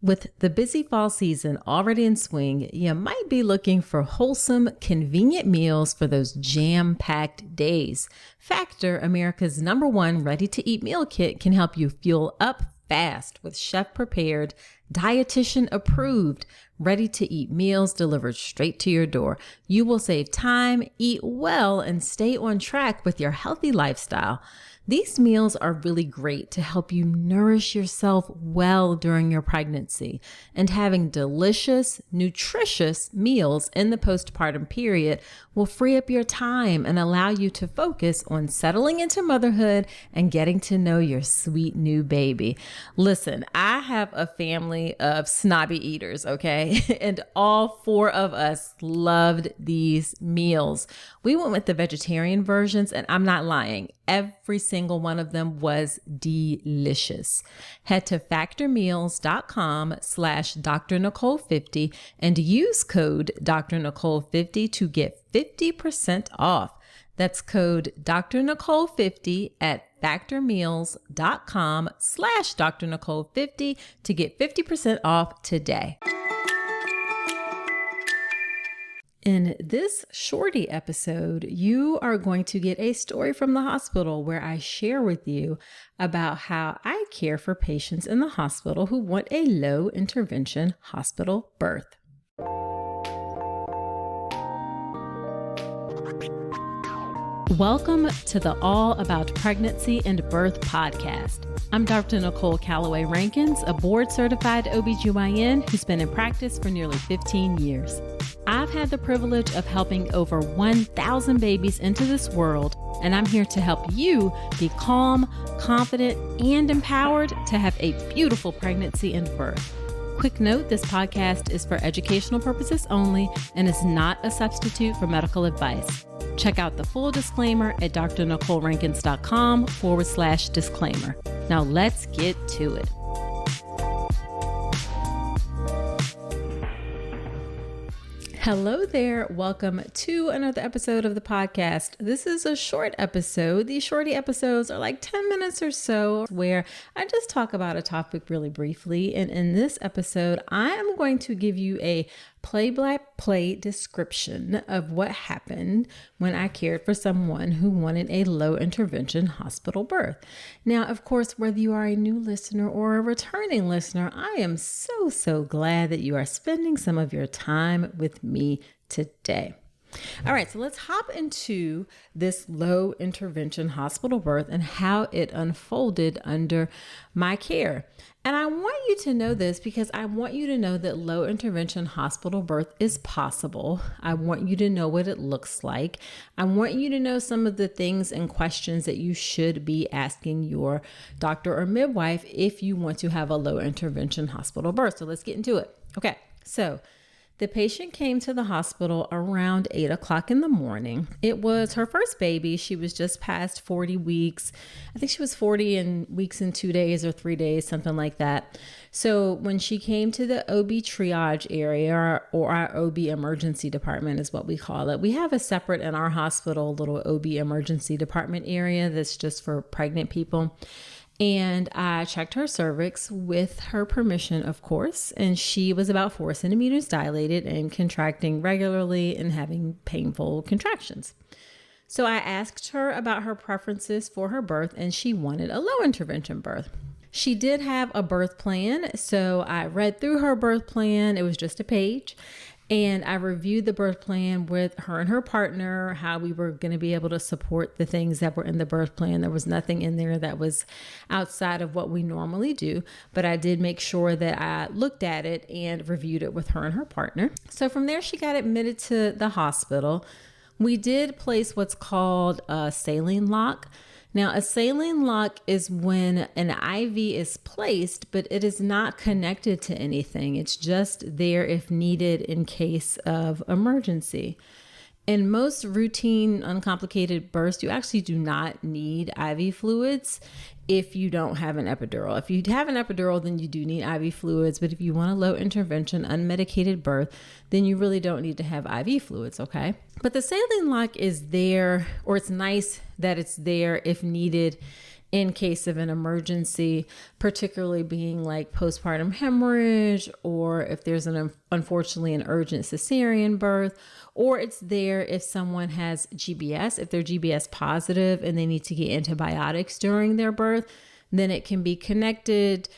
With the busy fall season already in swing, you might be looking for wholesome, convenient meals for those jam-packed days. Factor, America's #1 ready-to-eat meal kit, can help you fuel up fast with chef-prepared, dietitian-approved, ready-to-eat meals delivered straight to your door. You will save time, eat well, and stay on track with your healthy lifestyle. These meals are really great to help you nourish yourself well during your pregnancy, and having delicious, nutritious meals in the postpartum period will free up your time and allow you to focus on settling into motherhood and getting to know your sweet new baby. Listen, I have a family of snobby eaters, okay? And all 4 of us loved these meals. We went with the vegetarian versions, and I'm not lying. Every single one of them was delicious. Head to factormeals.com/Dr. Nicole 50 and use code Dr. Nicole 50 to get 50% off. That's code Dr. Nicole 50 at factormeals.com/Dr. Nicole 50 to get 50% off today. In this shorty episode, you are going to get a story from the hospital where I share with you about how I care for patients in the hospital who want a low intervention hospital birth. Welcome to the All About Pregnancy and Birth podcast. I'm Dr. Nicole Calloway Rankins, a board-certified OBGYN who's been in practice for nearly 15 years. I've had the privilege of helping over 1,000 babies into this world, and I'm here to help you be calm, confident, and empowered to have a beautiful pregnancy and birth. Quick note, this podcast is for educational purposes only and is not a substitute for medical advice. Check out the full disclaimer at drnicolerankins.com/disclaimer. Now let's get to it. Hello there. Welcome to another episode of the podcast. This is a short episode. These shorty episodes are like 10 minutes or so where I just talk about a topic really briefly. And in this episode, I am going to give you a play-by-play description of what happened when I cared for someone who wanted a low intervention hospital birth. Now, of course, whether you are a new listener or a returning listener, I am so glad that you are spending some of your time with me today. All right, so let's hop into this low intervention hospital birth and how it unfolded under my care. And I want you to know this because I want you to know that low intervention hospital birth is possible. I want you to know what it looks like. I want you to know some of the things and questions that you should be asking your doctor or midwife if you want to have a low intervention hospital birth. So let's get into it. Okay, so the patient came to the hospital around 8 o'clock in the morning. It was her first baby. She was just past 40 weeks. I think she was 40 weeks in 2 days or 3 days, something like that. So when she came to the OB triage area, or our OB emergency department is what we call it. We have a separate in our hospital little OB emergency department area that's just for pregnant people. And I checked her cervix with her permission, of course, and she was about 4 centimeters dilated and contracting regularly and having painful contractions. So I asked her about her preferences for her birth, and she wanted a low intervention birth. She did have a birth plan, so I read through her birth plan. It was just a page. And I reviewed the birth plan with her and her partner, how we were going to be able to support the things that were in the birth plan. There was nothing in there that was outside of what we normally do, but I did make sure that I looked at it and reviewed it with her and her partner. So from there, she got admitted to the hospital. We did place what's called a saline lock. Now, a saline lock is when an IV is placed, but it is not connected to anything. It's just there if needed in case of emergency. In most routine, uncomplicated births, you actually do not need IV fluids if you don't have an epidural. If you have an epidural, then you do need IV fluids. But if you want a low intervention, unmedicated birth, then you really don't need to have IV fluids, okay? But the saline lock is there, or it's nice that it's there if needed in case of an emergency, particularly being like postpartum hemorrhage, or if there's unfortunately an urgent cesarean birth, or it's there if someone has GBS, if they're GBS positive and they need to get antibiotics during their birth, then it can be connected.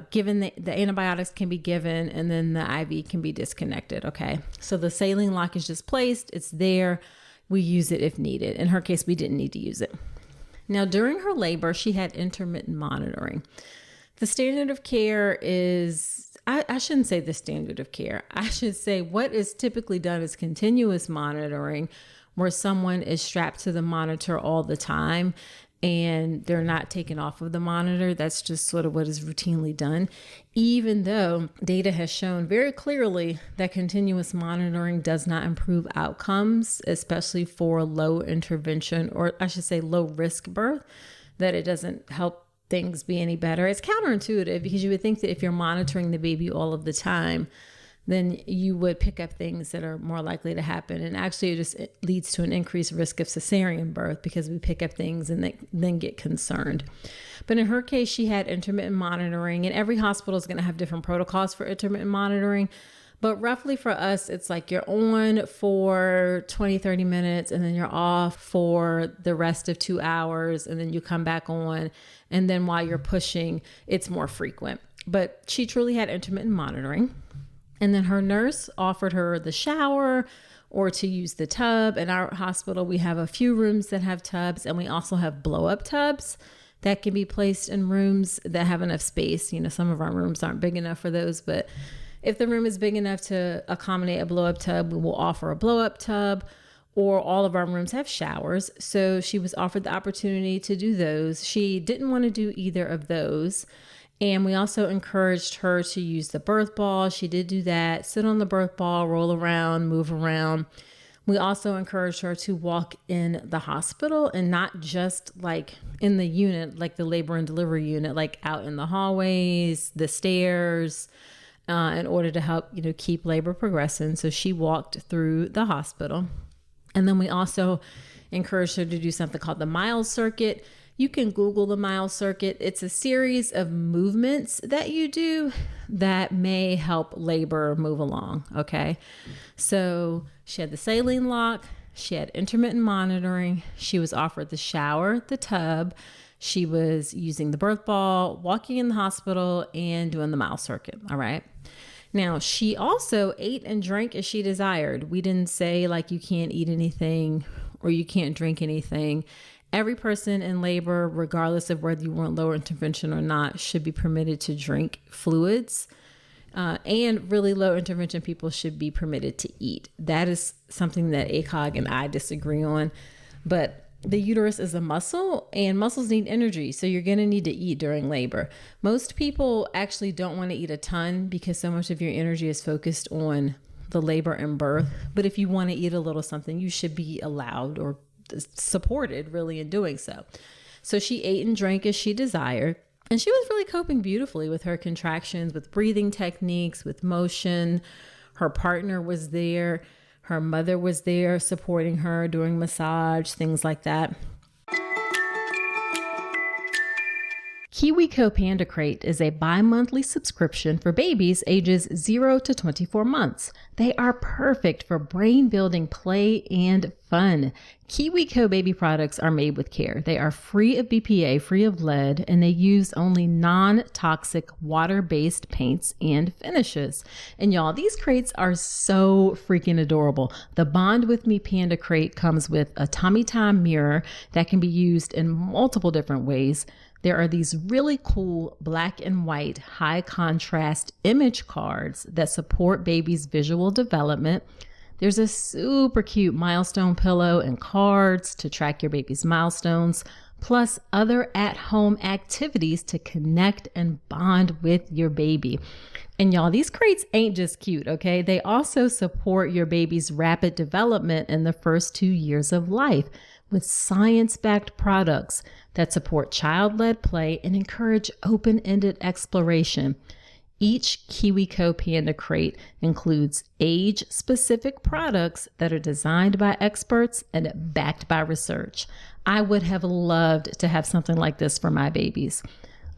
Given the antibiotics can be given, and then the IV can be disconnected. Okay. So the saline lock is just placed. It's there. We use it if needed. In her case, we didn't need to use it. Now, during her labor, she had intermittent monitoring. The standard of care is, I shouldn't say the standard of care. I should say what is typically done is continuous monitoring, where someone is strapped to the monitor all the time and they're not taken off of the monitor. That's just sort of what is routinely done, even though data has shown very clearly that continuous monitoring does not improve outcomes, especially for low intervention, or I should say low risk birth, that it doesn't help things be any better. It's counterintuitive because you would think that if you're monitoring the baby all of the time, then you would pick up things that are more likely to happen. And actually it leads to an increased risk of cesarean birth because we pick up things and then get concerned. But in her case, she had intermittent monitoring, and every hospital is going to have different protocols for intermittent monitoring. But roughly for us, it's like you're on for 20, 30 minutes, and then you're off for the rest of 2 hours, and then you come back on. And then while you're pushing, it's more frequent. But she truly had intermittent monitoring. And then her nurse offered her the shower or to use the tub. In our hospital, we have a few rooms that have tubs, and we also have blow-up tubs that can be placed in rooms that have enough space. You know, some of our rooms aren't big enough for those, but if the room is big enough to accommodate a blow-up tub, we will offer a blow-up tub, or all of our rooms have showers. So she was offered the opportunity to do those. She didn't want to do either of those. And we also encouraged her to use the birth ball. She did do that, sit on the birth ball, roll around, move around. We also encouraged her to walk in the hospital, and not just like in the unit, like the labor and delivery unit, like out in the hallways, the stairs, in order to help, keep labor progressing. So she walked through the hospital. And then we also encouraged her to do something called the mile circuit. You can Google the mile circuit. It's a series of movements that you do that may help labor move along. Okay. So she had the saline lock. She had intermittent monitoring. She was offered the shower, the tub. She was using the birth ball, walking in the hospital, and doing the mile circuit. All right. Now, she also ate and drank as she desired. We didn't say like you can't eat anything or you can't drink anything. Every person in labor, regardless of whether you want lower intervention or not, should be permitted to drink fluids. And really low intervention people should be permitted to eat. That is something that ACOG and I disagree on. But the uterus is a muscle, and muscles need energy. So you're going to need to eat during labor. Most people actually don't want to eat a ton because so much of your energy is focused on the labor and birth. But if you want to eat a little something, you should be allowed or supported really in doing so. So she ate and drank as she desired. And she was really coping beautifully with her contractions, with breathing techniques, with motion. Her partner was there. Her mother was there supporting her, doing massage, things like that. KiwiCo Panda Crate is a bi-monthly subscription for babies ages 0 to 24 months. They are perfect for brain-building play and fun. KiwiCo baby products are made with care. They are free of BPA, free of lead, and they use only non-toxic water-based paints and finishes. And y'all, these crates are so freaking adorable. The Bond With Me Panda Crate comes with a tummy time mirror that can be used in multiple different ways. There are these really cool black and white high contrast image cards that support babies' visual development. There's a super cute milestone pillow and cards to track your baby's milestones, plus other at-home activities to connect and bond with your baby. And y'all, these crates ain't just cute, okay? They also support your baby's rapid development in the first 2 years of life with science-backed products that support child-led play and encourage open-ended exploration. Each KiwiCo Panda crate includes age-specific products that are designed by experts and backed by research. I would have loved to have something like this for my babies.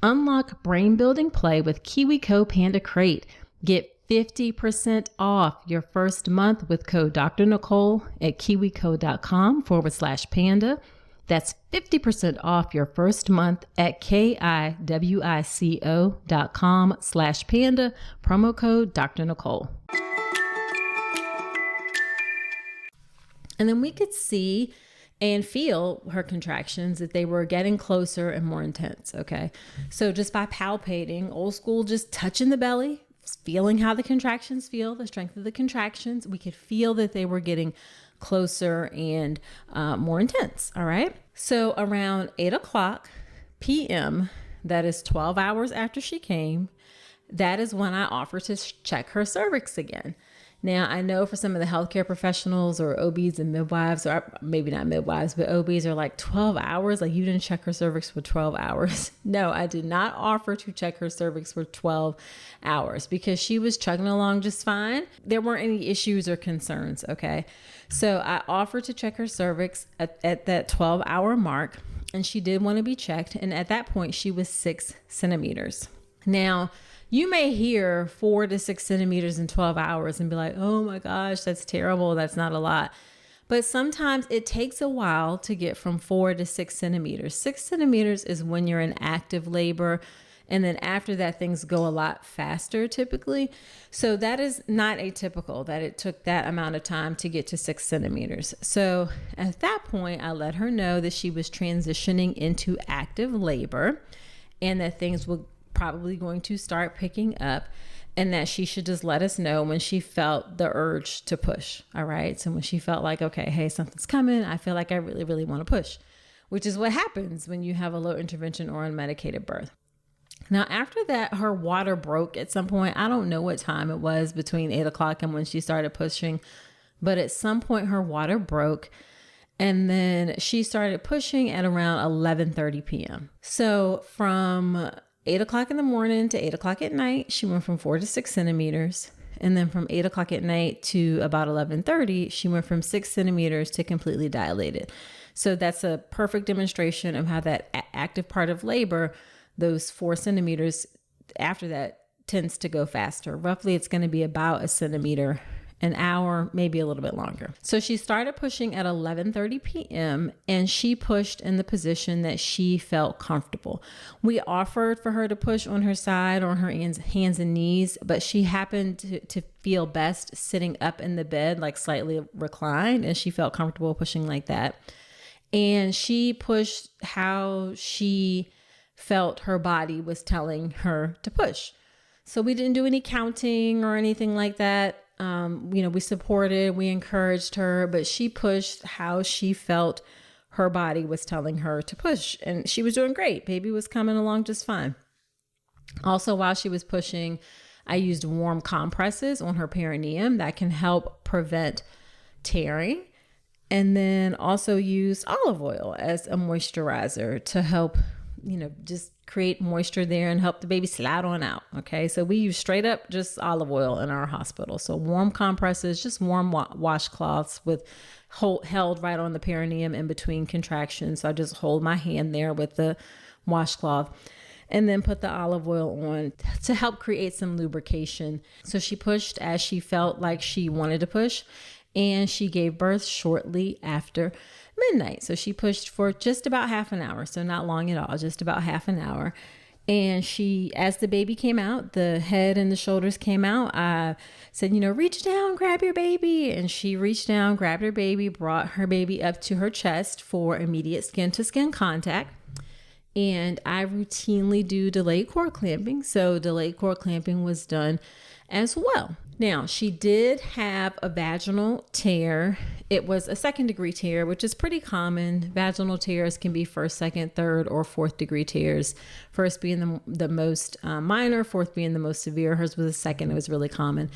Unlock brain-building play with KiwiCo Panda Crate. Get 50% off your first month with code Dr. Nicole at kiwico.com/panda. That's 50% off your first month at kiwico.com/panda, promo code Dr. Nicole. And then we could see and feel her contractions, that they were getting closer and more intense. Okay. So just by palpating, old school, just touching the belly, feeling how the contractions feel, the strength of the contractions, we could feel that they were getting closer and more intense. All right. So around 8:00 p.m., that is 12 hours after she came, that is when I offered to check her cervix again. Now, I know for some of the healthcare professionals or OBs and midwives, or maybe not midwives, but OBs are like 12 hours. Like, you didn't check her cervix for 12 hours. No, I did not offer to check her cervix for 12 hours because she was chugging along just fine. There weren't any issues or concerns. Okay. So I offered to check her cervix at that 12-hour mark, and she did want to be checked. And at that point, she was 6 centimeters. Now, you may hear 4 to 6 centimeters in 12 hours and be like, oh my gosh, that's terrible. That's not a lot. But sometimes it takes a while to get from 4 to 6 centimeters. 6 centimeters is when you're in active labor. And then after that, things go a lot faster typically. So that is not atypical that it took that amount of time to get to 6 centimeters. So at that point, I let her know that she was transitioning into active labor and that things were probably going to start picking up, and that she should just let us know when she felt the urge to push. All right. So when she felt like, okay, hey, something's coming, I feel like I really, really want to push, which is what happens when you have a low intervention or unmedicated birth. Now, after that, her water broke at some point. I don't know what time it was between 8:00 and when she started pushing, but at some point her water broke. And then she started pushing at around 11:30 p.m. So from 8:00 in the morning to 8:00 at night, she went from 4 to 6 centimeters. And then from 8:00 at night to about 11:30, she went from 6 centimeters to completely dilated. So that's a perfect demonstration of how that active part of labor, those 4 centimeters after that, tends to go faster. Roughly, it's going to be about a centimeter an hour, maybe a little bit longer. So she started pushing at 11:30 p.m. and she pushed in the position that she felt comfortable. We offered for her to push on her side or on her hands and knees, but she happened to feel best sitting up in the bed, like slightly reclined, and she felt comfortable pushing like that. And she pushed how she felt her body was telling her to push. So we didn't do any counting or anything like that. We supported, we encouraged her, but she pushed how she felt her body was telling her to push. And she was doing great. Baby was coming along just fine. Also, while she was pushing, I used warm compresses on her perineum that can help prevent tearing. And then also used olive oil as a moisturizer to help, just create moisture there and help the baby slide on out. Okay. So we use straight up just olive oil in our hospital. So warm compresses, just warm washcloths with held right on the perineum in between contractions. So I just hold my hand there with the washcloth and then put the olive oil on to help create some lubrication. So she pushed as she felt like she wanted to push, and she gave birth shortly after midnight. So she pushed for just about half an hour. So not long at all, just about half an hour. And as the baby came out, the head and the shoulders came out, I said, reach down, grab your baby. And she reached down, grabbed her baby, brought her baby up to her chest for immediate skin to skin contact. And I routinely do delayed cord clamping. So delayed cord clamping was done as well. Now, she did have a vaginal tear. It was a 2nd degree tear, which is pretty common. Vaginal tears can be 1st, 2nd, 3rd, or 4th degree tears. 1st being the most minor, 4th being the most severe. Hers was a 2nd. It was really common.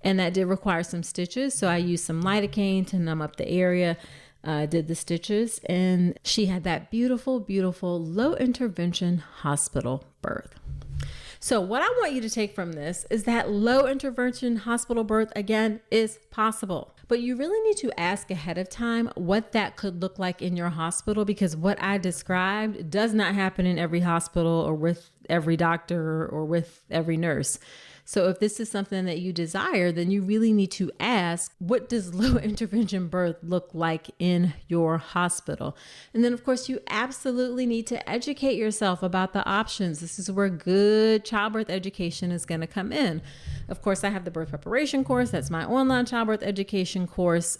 And that did require some stitches. So I used some lidocaine to numb up the area, did the stitches. And she had that beautiful, beautiful low intervention hospital birth. So what I want you to take from this is that low intervention hospital birth, again, is possible. But you really need to ask ahead of time what that could look like in your hospital, because what I described does not happen in every hospital or with every doctor or with every nurse. So if this is something that you desire, then you really need to ask, what does low intervention birth look like in your hospital? And then, of course, you absolutely need to educate yourself about the options. This is where good childbirth education is going to come in. Of course, I have the birth preparation course. That's my online childbirth education course.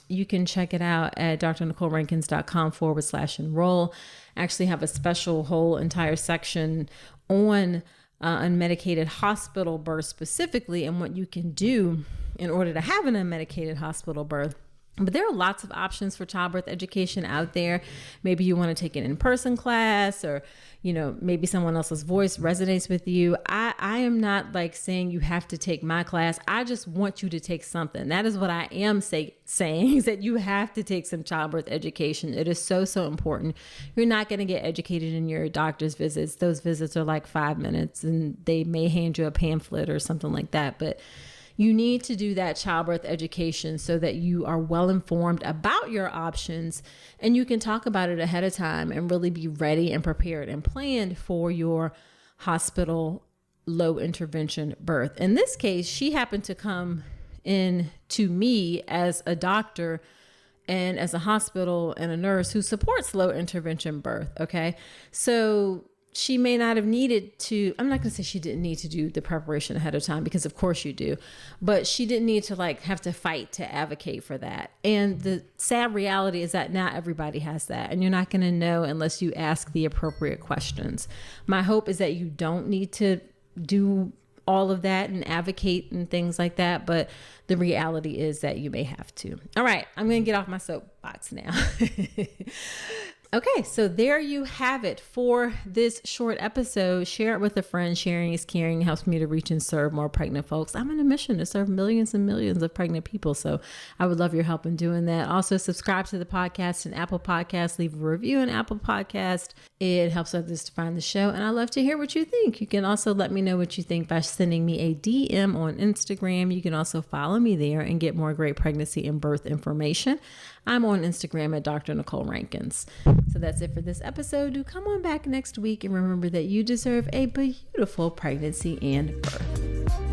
You can check it out at drnicolerankins.com/enroll. I actually have a special whole entire section on unmedicated hospital birth specifically, and what you can do in order to have an unmedicated hospital birth. But there are lots of options for childbirth education out there. Maybe you want to take an in-person class, or, maybe someone else's voice resonates with you. I am not like saying you have to take my class. I just want you to take something. That is what I am saying, is that you have to take some childbirth education. It is so, so important. You're not going to get educated in your doctor's visits. Those visits are like 5 minutes, and they may hand you a pamphlet or something like that. But you need to do that childbirth education so that you are well informed about your options, and you can talk about it ahead of time and really be ready and prepared and planned for your hospital low intervention birth. In this case, she happened to come in to me as a doctor and as a hospital and a nurse who supports low intervention birth. Okay. So she may not have needed to, I'm not going to say she didn't need to do the preparation ahead of time, because of course you do, but she didn't need to have to fight to advocate for that. And the sad reality is that not everybody has that, and you're not going to know unless you ask the appropriate questions. My hope is that you don't need to do all of that and advocate and things like that, but the reality is that you may have to. All right, I'm going to get off my soapbox now. Okay, so there you have it for this short episode. Share it with a friend. Sharing is caring. It helps me to reach and serve more pregnant folks. I'm on a mission to serve millions and millions of pregnant people, so I would love your help in doing that. Also, subscribe to the podcast in Apple Podcasts. Leave a review in Apple Podcast. It helps others to find the show, and I love to hear what you think. You can also let me know what you think by sending me a DM on Instagram. You can also follow me there and get more great pregnancy and birth information. I'm on Instagram at Dr. Nicole Rankins. So that's it for this episode. Do come on back next week, and remember that you deserve a beautiful pregnancy and birth.